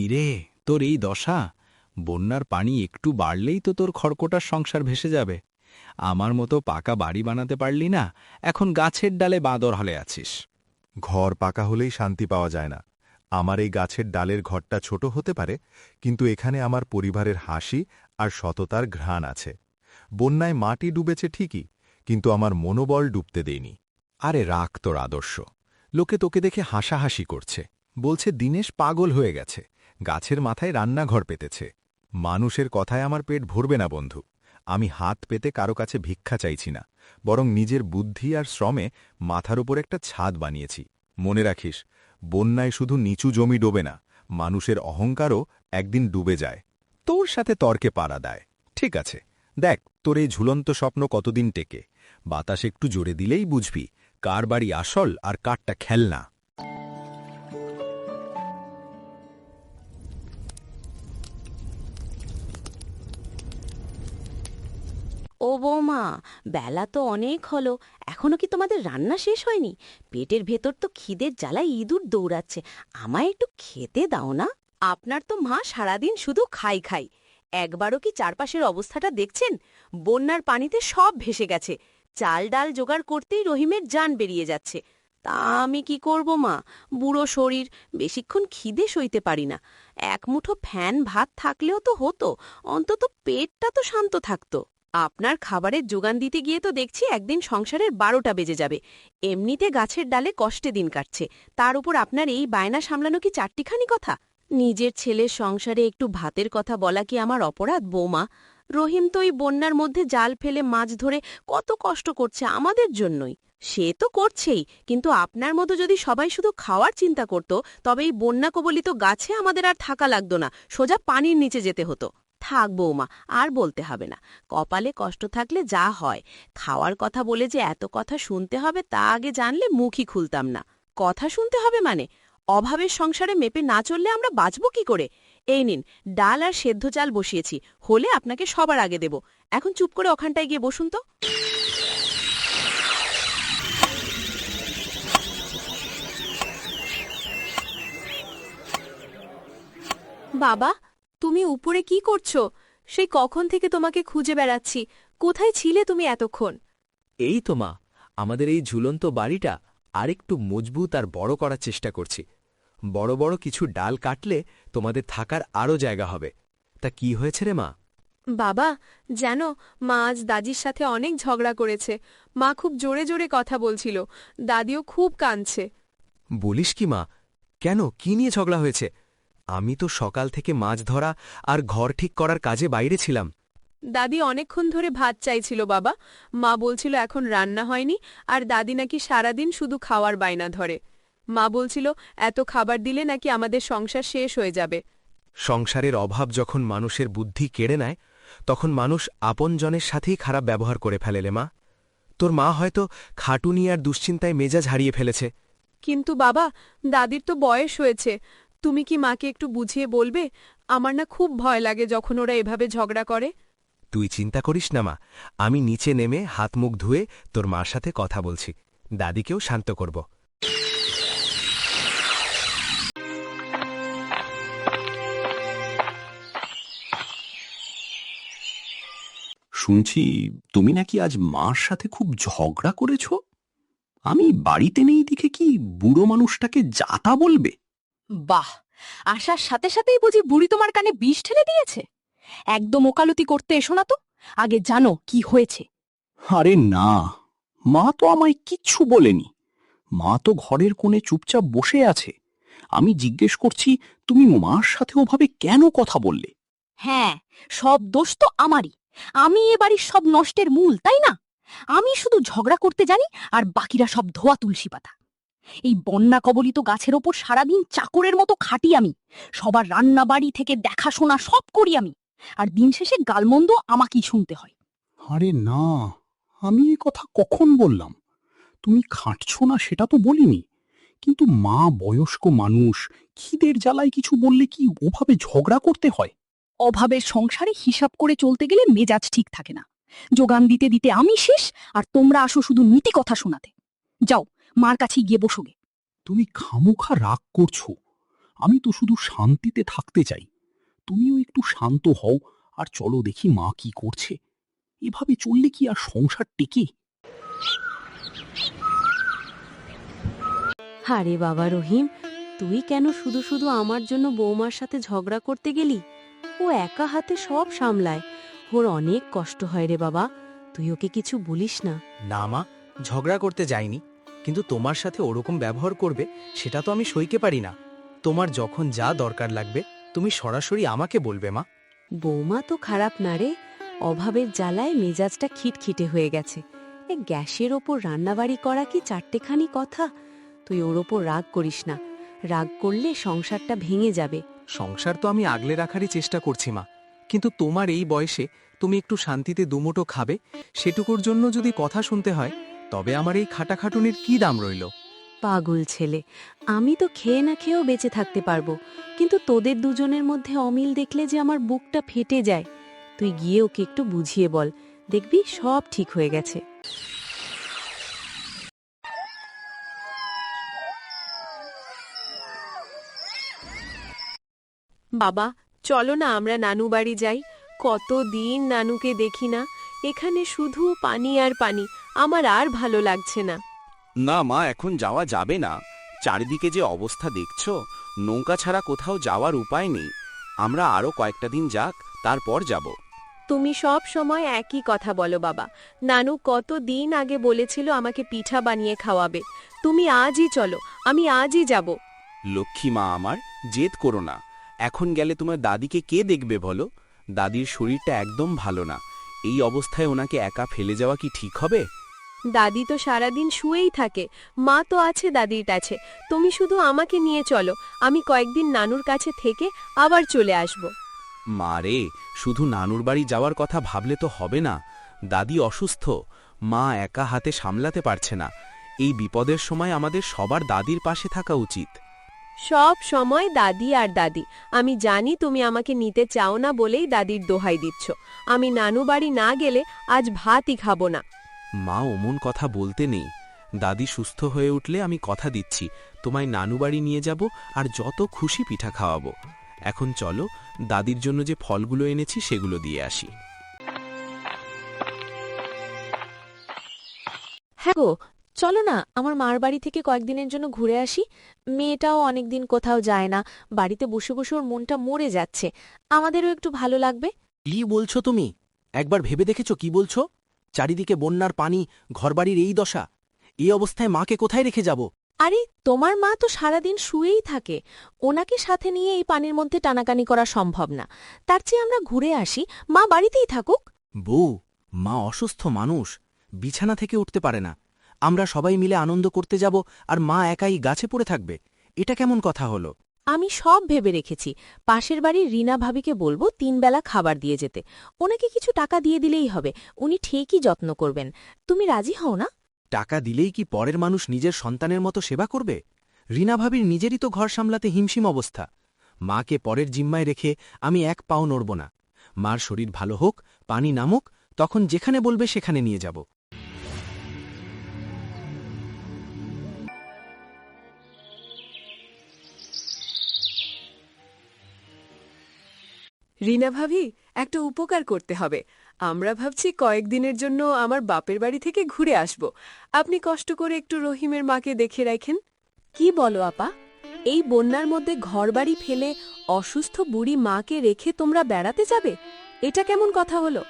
কিরে, তোর এই দশা? বন্যার পানি একটু বাড়লেই তো তোর খড়কোটার সংসার ভেসে যাবে। আমার মতো পাকা বাড়ি বানাতে পারলি না, এখন গাছের ডালে বাঁদর হলে আছিস। ঘর পাকা হলেই শান্তি পাওয়া যায় না। আমার এই গাছের ডালের ঘরটা ছোট হতে পারে, কিন্তু এখানে আমার পরিবারের হাসি আর সততার ঘ্রাণ আছে। বন্যায় মাটি ডুবেছে ঠিকই, কিন্তু আমার মনোবল ডুবতে দেয়নি। আরে রাখ তোর আদর্শ। লোকে তোকে দেখে হাসাহাসি করছে, বলছে দীনেশ পাগল হয়ে গেছে, গাছের মাথায় রান্নাঘর পেতেছে। মানুষের কথায় আমার পেট ভরবে না বন্ধু। আমি হাত পেতে কারো কাছে ভিক্ষা চাইছি না, বরং নিজের বুদ্ধি আর শ্রমে মাথার উপর একটা ছাদ বানিয়েছি। মনে রাখিস, বন্যায় শুধু নিচু জমি ডোবে না, মানুষের অহংকারও একদিন ডুবে যায়। তোর সাথে তর্কে পাড়া দেয়। ঠিক আছে, দেখ তোর এই ঝুলন্ত স্বপ্ন কতদিন টেকে। বাতাস একটু জোরে দিলেই বুঝবি কার বাড়ি আসল আর কারটা খেলনা। ও বৌমা, বেলা তো অনেক হলো, এখনো কি তোমাদের রান্না শেষ হয়নি? পেটের ভেতর তো খিদের জ্বালায় ইঁদুর দৌড়াচ্ছে, আমায় একটু খেতে দাও না। আপনার তো মা সারাদিন শুধু খাই খাই, একবারও কি চারপাশের অবস্থাটা দেখছেন? বন্যার পানিতে সব ভেসে গেছে, চাল ডাল জোগাড় করতেই রহিমের জান বেরিয়ে যাচ্ছে। তা আমি কি করব মা, বুড়ো শরীর, বেশিক্ষণ খিদে সইতে পারি না। এক মুঠো ফ্যান ভাত থাকলেও তো হতো, অন্তত পেটটা তো শান্ত থাকতো। আপনার খাবারের যোগান দিতে গিয়ে তো দেখছি একদিন সংসারের 12টা বেজে যাবে। এমনিতে গাছের ডালে কষ্টে দিন কাটছে, তার উপর আপনার এই বায়না সামলানো কি চারটিখানি কথা? নিজের ছেলের সংসারে একটু ভাতের কথা বলা কি আমার অপরাধ বৌমা? রহিম তো এই বন্যার মধ্যে জাল ফেলে মাছ ধরে কত কষ্ট করছে আমাদের জন্যই। সে তো করছেই, কিন্তু আপনার মতো যদি সবাই শুধু খাওয়ার চিন্তা করত, তবে এই বন্যা কবলিত গাছে আমাদের আর থাকা লাগতো না, সোজা পানির নিচে যেতে হতো। থাক বৌমা, আর বলতে হবে না। কপালে কষ্ট থাকলে যা হয়। খাওয়ার কথা বলে যে এত কথা শুনতে হবে তা আগে জানলে মুখই খুলতাম না। কথা শুনতে হবে মানে? অভাবের সংসারে মেপে না চললে আমরা বাঁচব কি করে? এই নিন, ডাল আর সেদ্ধ চাল বসিয়েছি, হলে আপনাকে সবার আগে দেব। এখন চুপ করে ওখানটায় গিয়ে বসুন তো। বাবা, তুমি উপরে কি করছো? সেই কখন থেকে তোমাকে খুঁজে বেড়াচ্ছি, কোথায় ছিলে তুমি এতক্ষণ? এই তো মা, আমাদের এই ঝুলন্ত বাড়িটা আরেকটু মজবুত আর বড় করার চেষ্টা করছি। বড় বড় কিছু ডাল কাটলে তোমাদের থাকার আরও জায়গা হবে। তা কি হয়েছে রে মা? বাবা, জানো, মা আজ দাদির সাথে অনেক ঝগড়া করেছে। মা খুব জোরে জোরে কথা বলছিল, দাদিও খুব কাঁদছে। বলিস কি মা? কেন, কি নিয়ে ঝগড়া হয়েছে? আমি তো সকাল থেকে মাছ ধরা আর ঘর ঠিক করার কাজে বাইরে ছিলাম। দাদি অনেকক্ষণ ধরে ভাত চাইছিল বাবা। মা বলছিল এখন রান্না হয়নি, আর দাদি নাকি সারাদিন শুধু খাওয়ার বায়না ধরে। মা বলছিল এত খাবার দিলে নাকি আমাদের সংসার শেষ হয়ে যাবে। সংসারের অভাব যখন মানুষের বুদ্ধি কেড়ে নেয়, তখন মানুষ আপনজনের সাথেই খারাপ ব্যবহার করে ফেলেলে মা। তোর মা হয়তো খাটুনি আর দুশ্চিন্তায় মেজাজ হারিয়ে ফেলেছে। কিন্তু বাবা, দাদির তো বয়স হয়েছে, তুমি কি মাকে একটু বুঝিয়ে বলবে? আমার না খুব ভয় লাগে যখন ওরা এভাবে ঝগড়া করে। তুই চিন্তা করিস না মা, আমি নিচে নেমে হাত মুখ ধুয়ে তোর মার সাথে কথা বলছি, দাদিকেও শান্ত করব। শুনছি তুমি নাকি আজ মার সাথে খুব ঝগড়া করেছ। আমি বাড়িতে নেই দেখে কি বুড়ো মানুষটাকে যাতা বলবে? বাহ, আসার সাথে সাথেই বুঝি বুড়ি তোমার কানে বিষ ঢেলে দিয়েছে? একদম ওকালতি করতে এসো না তো, আগে জানো কি হয়েছে। আরে না, মা তো আমায় কিচ্ছু বলেনি। মা তো ঘরের কোণে চুপচাপ বসে আছে। আমি জিজ্ঞেস করছি, তুমি মার সাথে ওভাবে কেন কথা বললে? হ্যাঁ, সব দোষ তো আমারই। আমি এ বাড়ির সব নষ্টের মূল, তাই না? আমি শুধু ঝগড়া করতে জানি, আর বাকিরা সব ধোয়া তুলসী পাতা। এই বন্যা কবলিত গাছের ওপর সারাদিন চাকরের মতো খাটি আমি, সবার রান্না বাড়ি থেকে দেখাশোনা সব করি আমি, আর দিন শেষে গালমন্দ আমাকেই শুনতে হয়। আরে না, আমি এ কথা কখন বললাম? তুমি খাটছ না সেটা তো বলিনি, কিন্তু মা বয়স্ক মানুষ, খিদের জ্বালায় কিছু বললে কি ওভাবে ঝগড়া করতে হয়? অভাবের সংসারে হিসাব করে চলতে গেলে মেজাজ ঠিক থাকে না। যোগান দিতে দিতে আমি শেষ, আর তোমরা আসো শুধু নীতি কথা শোনাতে। যাও, মার কাছে গিয়ে বসোগে। তুমি খামোখা রাগ করছো। আমি তো শুধু শান্তিতে থাকতে চাই। তুমিও একটু শান্ত হও আর চলো দেখি মা কি করছে। এভাবে চললে কি আর সংসার টেকে? আরে বাবা রহিম, তুই কেন শুধু শুধু আমার জন্য বৌমার সাথে ঝগড়া করতে গেলি? ও একা হাতে সব সামলায়, ওর অনেক কষ্ট হয় রে বাবা। তুই ওকে কিছু বলিস না। না মা, ঝগড়া করতে যাইনি, কিন্তু তোমার সাথে ওরকম ব্যবহার করবে সেটা তো আমি সইতে পারি না। তোমার যখন যা দরকার লাগবে তুমি সরাসরি আমাকে বলবে মা। বৌমা তো খারাপ না রে, অভাবের জ্বালায় মেজাজটা খিটখিটে হয়ে গেছে। এ গ্যাসের ওপর রান্নাবাড়ি করা কি চারটেখানি কথা? তুই ওর ওপর রাগ করিস না, রাগ করলে সংসারটা ভেঙে যাবে। সংসার তো আমি আগলে রাখারই চেষ্টা করছি মা, কিন্তু তোমার এই বয়সে তুমি একটু শান্তিতে দুমুটো খাবে, সেটুকুর জন্য যদি কথা শুনতে হয়, তবে আমার এই খাটাখাটুনির কি দাম রইল? পাগল ছেলে, আমি তো খেয়ে না খেয়েও বেঁচে থাকতে পারবো, কিন্তু তোদের দুজনের মধ্যে অমিল দেখলে যে আমার বুকটা ফেটে যায়। তুই গিয়ে ওকে একটু বুঝিয়ে বল, দেখবি সব ঠিক হয়ে গেছে। বাবা, চলো না আমরা নানু বাড়ি যাই। কতদিন নানুকে দেখি না, এখানে শুধু পানি আর পানি, আমার আর ভালো লাগছে না। না মা, এখন যাওয়া যাবে না। চারিদিকে যে অবস্থা দেখছো, নৌকা ছাড়া কোথাও যাওয়ার উপায় নেই। আমরা আরো কয়েকটা দিন যাক, তারপর যাব। তুমি সব সময় একই কথা বলো বাবা। নানু কতদিন আগে বলেছিল আমাকে পিঠা বানিয়ে খাওয়াবে। তুমি আজই চলো, আমি আজই যাব। লক্ষ্মী মা আমার, জেদ করো না। এখন গেলে তোমার দাদিকে কে দেখবে বলো? দাদির শরীরটা একদম ভালো না। এই অবস্থায় ওনাকে একা ফেলে যাওয়া কি ঠিক হবে? দাদি তো সারাদিন শুয়েই থাকে, মা তো আছে দাদির কাছে। তুমি শুধু আমাকে নিয়ে চলো, আমি কয়েকদিন নানুর কাছে থেকে আবার চলে আসব। মা রে, শুধু নানুর বাড়ি যাওয়ার কথা ভাবলে তো হবে না। দাদি অসুস্থ, মা একা হাতে সামলাতে পারছে না। এই বিপদের সময় আমাদের সবার দাদির পাশে থাকা উচিত। সব সময় দাদি আর দাদি। আমি জানি তুমি আমাকে নিতে চাও না বলেই দাদির দোহাই দিচ্ছ। আমি নানু বাড়ি না গেলে আজ ভাতই খাবো না। মা, অমন কথা বলতে নেই। দাদি সুস্থ হয়ে উঠলে আমি কথা দিচ্ছি তোমায় নানু বাড়ি নিয়ে যাব আর যত খুশি পিঠা খাওয়াবো। এখন চলো, দাদির জন্য যে ফলগুলো এনেছি সেগুলো দিয়ে আসি। হ্যাঁ গো, চলো না আমার মার বাড়ি থেকে কয়েকদিনের জন্য ঘুরে আসি। মেয়েটাও অনেকদিন কোথাও যায় না, বাড়িতে বসে বসে ওর মনটা মরে যাচ্ছে। আমাদেরও একটু ভালো লাগবে। কি বলছো তুমি? একবার ভেবে দেখেছো কি বলছো? চারিদিকে বন্যার পানি, ঘরবাড়ির এই দশা। এই অবস্থায় মাকে কোথায় রেখে যাব? আরে তোমার মা তো সারাদিন শুয়েই থাকে, ওনাকে সাথে নিয়ে এই পানির মধ্যে টানাকানি করা সম্ভব না। তার চেয়ে আমরা ঘুরে আসি, মা বাড়িতেই থাকুক। বউ, মা অসুস্থ মানুষ, বিছানা থেকে উঠতে পারে না। আমরা সবাই মিলে আনন্দ করতে যাব আর মা একাই গাছে পড়ে থাকবে? এটা কেমন কথা হলো? আমি সব ভেবে রেখেছি। পাশের বাড়ির রিনা ভাবিকে বলবো 3 বেলা খাবার দিয়ে যেতে। ওনাকে কিছু টাকা দিয়ে দিলেই হবে, উনি ঠিকই যত্ন করবেন। তুমি রাজি হও না? টাকা দিলেই কি পরের মানুষ নিজের সন্তানের মতো সেবা করবে? রিনা ভাবির নিজেরই তো ঘর সামলাতে হিমশিম অবস্থা। মাকে পরের জিম্মায় রেখে আমি এক পাও নড়ব না। মার শরীর ভালো হোক, পানি নামুক, তখন যেখানে বলবে সেখানে নিয়ে যাব। রিনা ভাবি, একটা উপকার করতে হবে। আমরা ভাবছি কয়েকদিনের জন্য আমার বাপের বাড়ি থেকে ঘুরে আসব। আপনি কষ্ট করে একটু রহিমের মাকে দেখে রাখেন। কি বলো আপা? এই বন্যার মধ্যে ঘরবাড়ি ফেলে অসুস্থ বুড়ি মাকে রেখে তোমরা বেড়াতে যাবে? এটা কেমন কথা হলো?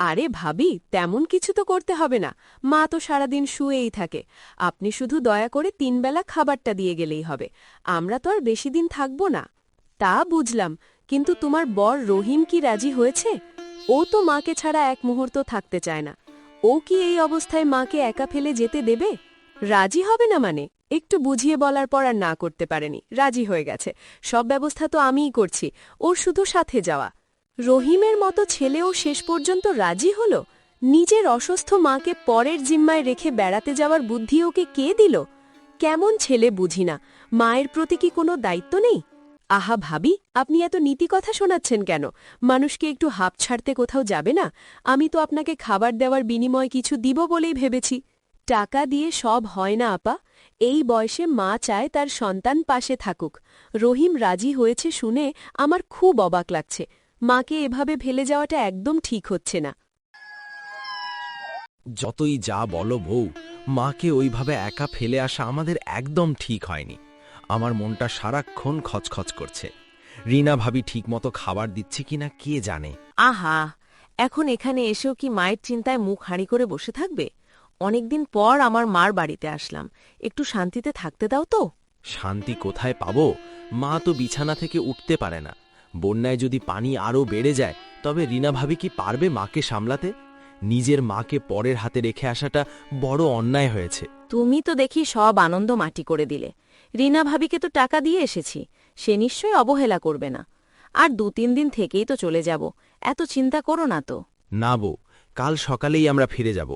আরে ভাবি, তেমন কিছু তো করতে হবে না। মা তো সারাদিন শুয়েই থাকে। আপনি শুধু দয়া করে 3 বেলা খাবারটা দিয়ে গেলেই হবে। আমরা তো আর বেশি দিন থাকব না। তা বুঝলাম, কিন্তু তোমার বর রহিম কি রাজি হয়েছে? ও তো মাকে ছাড়া এক মুহূর্ত থাকতে চায় না। ও কি এই অবস্থায় মাকে একা ফেলে যেতে দেবে? রাজি হবে না মানে? একটু বুঝিয়ে বলার পর আর না করতে পারেনি, রাজি হয়ে গেছে। সব ব্যবস্থা তো আমিই করছি, ওর শুধু সাথে যাওয়া। রহিমের মতো ছেলেও শেষ পর্যন্ত রাজি হল? নিজের অসুস্থ মাকে পরের জিম্মায় রেখে বেড়াতে যাওয়ার বুদ্ধি ওকে কে দিল? কেমন ছেলে বুঝি না। মায়ের প্রতি কি কোনো দায়িত্ব নেই? আহা ভাবি, আপনি এত নীতি কথা শোনাচ্ছেন কেন? মানুষকে একটু হাঁপ ছাড়তে কোথাও যাবে না? আমি তো আপনাকে খাবার দেওয়ার বিনিময়ে কিছু দিব বলেই ভেবেছি। টাকা দিয়ে সব হয় না আপা, এই বয়সে মা চায় তার সন্তান পাশে থাকুক। রহিম রাজি হয়েছে শুনে আমার খুব অবাক লাগছে। মাকে এভাবে ফেলে যাওয়াটা একদম ঠিক হচ্ছে না। যতই যা বলো বউ, মাকে ওইভাবে একা ফেলে আসা আমাদের একদম ঠিক হয়নি। আমার মনটা সারাক্ষণ খচখচ করছে। রিনা ভাবি ঠিকমতো খাবার দিচ্ছে কিনা কে জানে। আহা, এখন এখানে এসেও কি মায়ের চিন্তায় মুখ হাঁড়ি করে বসে থাকবে? অনেকদিন পর আমার মার বাড়িতে আসলাম, একটু শান্তিতে থাকতে দাও তো। শান্তি কোথায় পাবো? মা তো বিছানা থেকে উঠতে পারে না। বন্যায় যদি পানি আরও বেড়ে যায় তবে রিনা ভাবি কি পারবে মাকে সামলাতে? নিজের মাকে পরের হাতে রেখে আসাটা বড় অন্যায় হয়েছে। তুমি তো দেখি সব আনন্দ মাটি করে দিলে। রিনা ভাবিকে তো টাকা দিয়ে এসেছি, সে নিশ্চয়ই অবহেলা করবে না। আর 2-3 দিন থেকেই তো চলে যাব, এত চিন্তা করো না তো। না বউ, কাল সকালেই আমরা ফিরে যাব।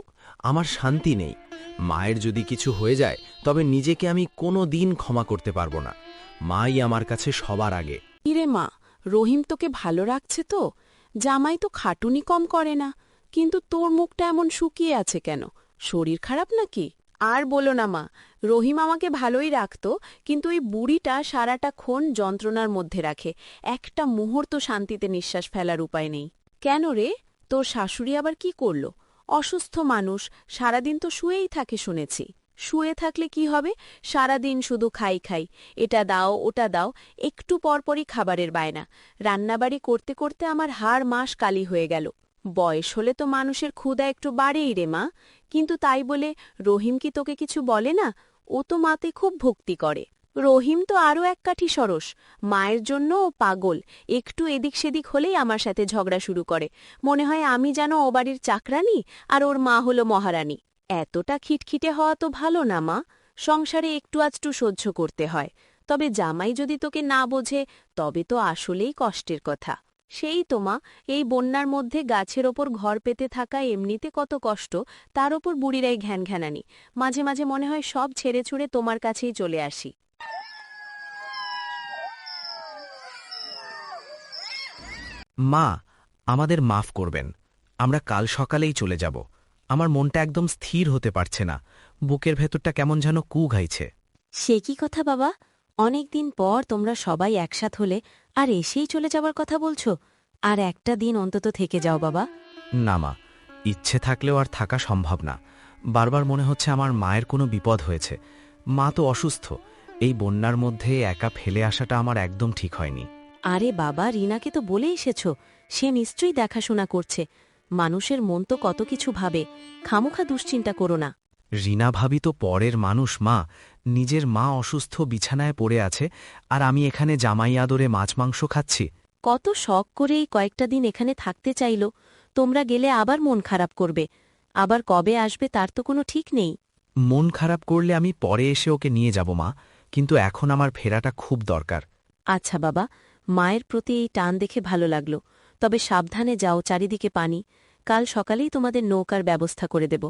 আমার শান্তি নেই। মায়ের যদি কিছু হয়ে যায় তবে নিজেকে আমি কোনো দিন ক্ষমা করতে পারবো না। মাই আমার কাছে সবার আগে। ইরে মা, রহিম তোকে ভালো রাখছে তো? জামাই তো খাটুনি কম করে না, কিন্তু তোর মুখটা এমন শুকিয়ে আছে কেন? শরীর খারাপ নাকি? আর বলো না মা, রহিম আমাকে ভালোই রাখত, কিন্তু এই বুড়িটা সারাটাক্ষণ যন্ত্রণার মধ্যে রাখে। একটা মুহূর্ত শান্তিতে নিঃশ্বাস ফেলার উপায় নেই। কেন রে, তোর শাশুড়ি আবার কি করল? অসুস্থ মানুষ, সারাদিন তো শুয়েই থাকে শুনেছি। শুয়ে থাকলে কি হবে? সারাদিন শুধু খাই খাই, এটা দাও ওটা দাও, একটু পরপরই খাবারের বায়না। রান্নাবাড়ি করতে করতে আমার হাড় মাস কালি হয়ে গেল। বয়স হলে তো মানুষের ক্ষুধা একটু বাড়েই রে মা, কিন্তু তাই বলে রহিম কি তোকে কিছু বলে না? ও তো মাতে খুব ভক্তি করে। রহিম তো আরও এক কাঠি সরস, মায়ের জন্য ও পাগল। একটু এদিক সেদিক হলেই আমার সাথে ঝগড়া শুরু করে। মনে হয় আমি যেন ও বাড়ির চাকরানি আর ওর মা হলো মহারানী। এতটা খিটখিটে হওয়া তো ভালো না মা, সংসারে একটু আধটু সহ্য করতে হয়। তবে জামাই যদি তোকে না বোঝে তবে তো আসলেই কষ্টের কথা। সেই তো মা, এই বন্যার মধ্যে গাছের ওপর ঘর পেতে থাকা এমনিতে কত কষ্ট, তার ওপর বুড়িরাই ঘ্যানঘ্যানানি। মাঝে মাঝে মনে হয় সব ছেড়ে ছুড়ে তোমার কাছেই চলে আসি। মা, আমাদের মাফ করবেন। আমরা কাল সকালেই চলে যাব। আমার মনটা একদম স্থির হতে পারছে না। বুকের ভেতরটা কেমন যেন কু ঘাইছে। সে কি কথা বাবা, অনেকদিন পর তোমরা সবাই একসাথ হলে আর এসেই চলে যাবার কথা বলছো? আর একটা দিন অন্তত থেকে যাও বাবা। না মা, ইচ্ছে থাকলেও আর থাকা সম্ভব না। বারবার মনে হচ্ছে আমার মায়ের কোনো বিপদ হয়েছে। মা তো অসুস্থ, এই বন্যার মধ্যে একা ফেলে আসাটা আমার একদম ঠিক হয়নি। আরে বাবা, রিনাকে তো বলে এসেছ, সে নিশ্চয়ই দেখাশোনা করছে। মানুষের মন তো কত কিছু ভাবে, খামোখা দুশ্চিন্তা করো না। রিনা ভাবি তো পরের মানুষ মা। নিজের মা অসুস্থ বিছানায় পড়ে আছে, আর আমি এখানে জামাই আদরে মাছ মাংস খাচ্ছি। কত শখ করে এই কয়েকটা দিন এখানে থাকতে চাইল, তোমরা গেলে আবার মন খারাপ করবে। আবার কবে আসবে তার তো কোনো ঠিক নেই। মন খারাপ করলে আমি পরে এসে ওকে নিয়ে যাব মা, কিন্তু এখন আমার ফেরাটা খুব দরকার। আচ্ছা বাবা, মায়ের প্রতি এই টান দেখে ভালো লাগলো। তবে সাবধানে যাও, চারিদিকে পানি। কাল সকালেই তোমাদের নৌকার ব্যবস্থা করে দেব।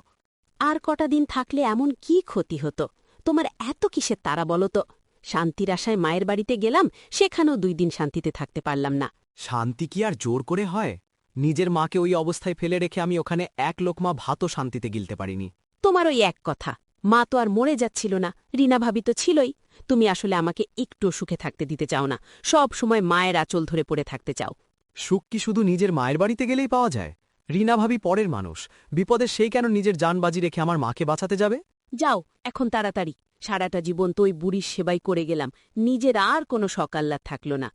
আর কটা দিন থাকলে এমন কি ক্ষতি হতো? তোমার এত কিসের তারা বলো তো? শান্তির আশায় মায়ের বাড়িতে গেলাম, সেখানেও 2 দিন শান্তিতে থাকতে পারলাম না। শান্তি কি আর জোর করে হয়? নিজের মাকে ওই অবস্থায় ফেলে রেখে আমি ওখানে এক লোকমা ভাতও শান্তিতে গিলতে পারিনি। তোমার ওই এক কথা, মা তো আর মরে যাচ্ছিল না, রিনা ভাবি তো ছিলই। তুমি আসলে আমাকে একটু সুখে থাকতে দিতে চাও না, সব সময় মায়ের আঁচল ধরে পড়ে থাকতে চাও। সুখ কি শুধু নিজের মায়ের বাড়িতে গেলেই পাওয়া যায়? রিনা ভাবি পরের মানুষ, বিপদে সেই কেন নিজের জানবাজি রেখে আমার মাকে বাঁচাতে যাবে? যাও এখন তাড়াতাড়ি, সারাটা জীবন তো ওই বুড়ির সেবাই করে গেলাম, নিজের আর কোনো সকাল্লাদ থাকল না।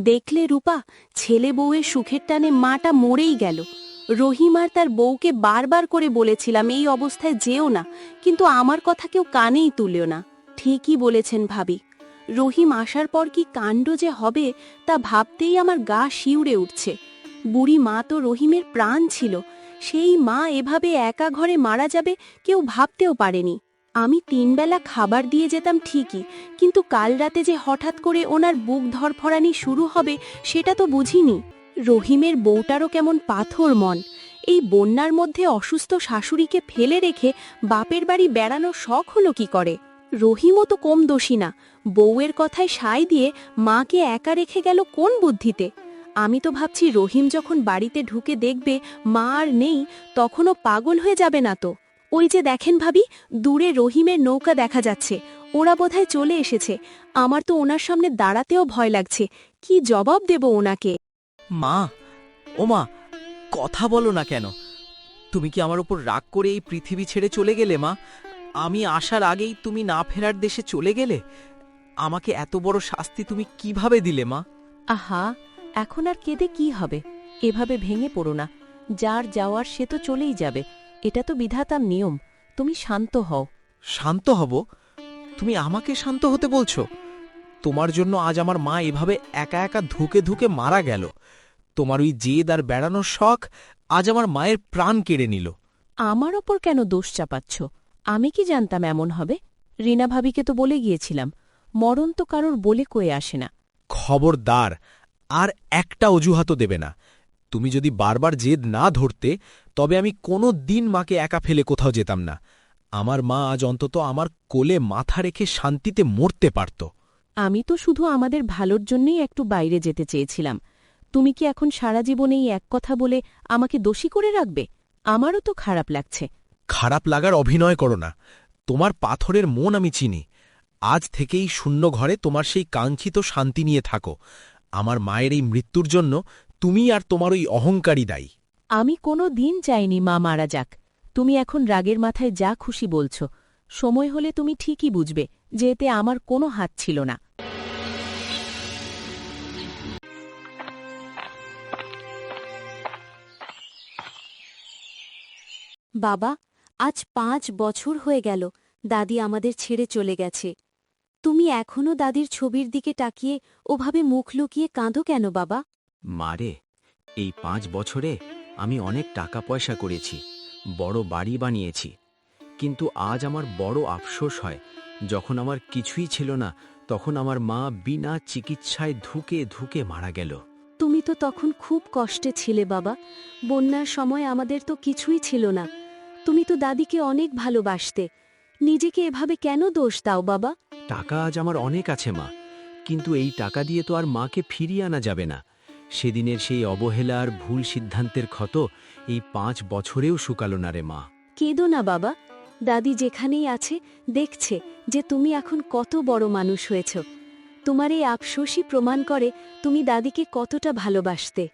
দেখলে রূপা, ছেলে বউয়ের সুখের টানে মাটা মরেই গেল। রহিম আর তার বউকে বারবার করে বলেছিলাম এই অবস্থায় যেও না, কিন্তু আমার কথা কেউ কানেই তুলেও না। ঠিকই বলেছেন ভাবি, রহিম আসার পর কি কাণ্ড যে হবে তা ভাবতেই আমার গা শিউরে উঠছে। বুড়ি মা তো রহিমের প্রাণ ছিল, সেই মা এভাবে একা ঘরে মারা যাবে কেউ ভাবতেও পারেনি। আমি 3 বেলা খাবার দিয়ে যেতাম ঠিকই, কিন্তু কাল রাতে যে হঠাৎ করে ওনার বুক ধরফরানি শুরু হবে সেটা তো বুঝিনি। রহিমের বউটারও কেমন পাথর মন, এই বন্যার মধ্যে অসুস্থ শাশুড়িকে ফেলে রেখে বাপের বাড়ি বেড়ানোর শখ হলো কি করে? রহিমও তো কম দোষী না, বউয়ের কথায় সায় দিয়ে মাকে একা রেখে গেল কোন বুদ্ধিতে? আমি তো ভাবছি রহিম যখন বাড়িতে ঢুকে দেখবে মা আর নেই তখনও পাগল হয়ে যাবে না তো। ওই যে দেখেন ভাবি, দূরে রহিমের নৌকা দেখা যাচ্ছে, ওরা বোধহয় চলে এসেছে। আমার তো ওনার সামনে দাঁড়াতেও ভয় লাগছে, কি জবাব দেব ওনাকে। মা, ও মা, কথা বলো না কেন? তুমি কি আমার উপর রাগ করে এই পৃথিবী ছেড়ে চলে গেলে মা? আমি আসার আগেই তুমি না ফেরার দেশে চলে গেলে। আমাকে এত বড় শাস্তি তুমি কিভাবে দিলে মা? আহা, এখন আর কেঁদে কি হবে? এভাবে ভেঙে পড়ো না। যার যাওয়ার সে তো চলেই যাবে, এটা তো বিধাতার নিয়ম। তুমি শান্ত হও। শান্ত হব? তুমি আমাকে শান্ত হতে বলছো? তোমার জন্য আজ আমার মা এভাবে একা একা ধুকে ধুকে মারা গেল। তোমার ওই জেদ আর বেড়ানোর শখ আজ আমার মায়ের প্রাণ কেড়ে নিল। আমার ওপর কেন দোষ চাপাচ্ছ? আমি কি জানতাম এমন হবে? রিনা ভাবিকে তো বলে গিয়েছিলাম, মরণ তো কারোর বলে কয়ে আসে না। খবরদার, আর একটা অজুহাতও দেবে না। তুমি যদি বারবার জেদ না ধরতে, তবে আমি কোনো দিন মাকে একা ফেলে কোথাও যেতাম না। আমার মা আজ অন্তত আমার কোলে মাথা রেখে শান্তিতে মরতে পারত। আমি তো শুধু আমাদের ভালোর জন্যই একটু বাইরে যেতে চেয়েছিলাম। তুমি কি এখন সারা জীবন এই এক কথা বলে আমাকে দোষী করে রাখবে? আমারও তো খারাপ লাগছে। খারাপ লাগার অভিনয় করো না। তোমার পাথরের মন আমি চিনি। আজ থেকেই শূন্য ঘরে তোমার সেই কাঙ্ক্ষিত শান্তি নিয়ে থাকো। আমার মায়ের এই মৃত্যুর জন্য তুমি আর তোমার ওই অহংকারী দায়ী। আমি কোনো দিন চাইনি মা মারা যাক। তুমি এখন রাগের মাথায় যা খুশি বলছ। সময় হলে তুমি ঠিকই বুঝবে যে এতে আমার কোনো হাত ছিল না। বাবা, আজ 5 বছর হয়ে গেল দাদি আমাদের ছেড়ে চলে গেছে। তুমি এখনো দাদির ছবির দিকে তাকিয়ে ওভাবে মুখ লুকিয়ে কাঁদো কেন বাবা? মারে, এই 5 বছরে আমি অনেক টাকা পয়সা করেছি, বড় বাড়ি বানিয়েছি, কিন্তু আজ আমার বড় আফসোস হয় যখন আমার কিছুই ছিল না তখন আমার মা বিনা চিকিৎসায় ধুকে ধুকে মারা গেল। তুমি তো তখন খুব কষ্টে ছিলে বাবা। বন্যার সময় আমাদের তো কিছুই ছিল না। তুমি তো দাদিকে অনেক ভালোবাসতে। নিজেকে এভাবে কেন দোষ দাও বাবা? টাকা আজ আমার অনেক আছে মা, কিন্তু এই টাকা দিয়ে তো আর মাকে ফিরিয়ে আনা যাবে না। সেদিনের সেই অবহেলা আর ভুল সিদ্ধান্তের ক্ষত এই 5 বছরেও শুকালো না রে মা। কেঁদো না বাবা। দাদি যেখানেই আছে দেখছে যে তুমি এখন কত বড় মানুষ হয়েছ। তোমার এই আফসোসই প্রমাণ করে তুমি দাদিকে কতটা ভালোবাসতে।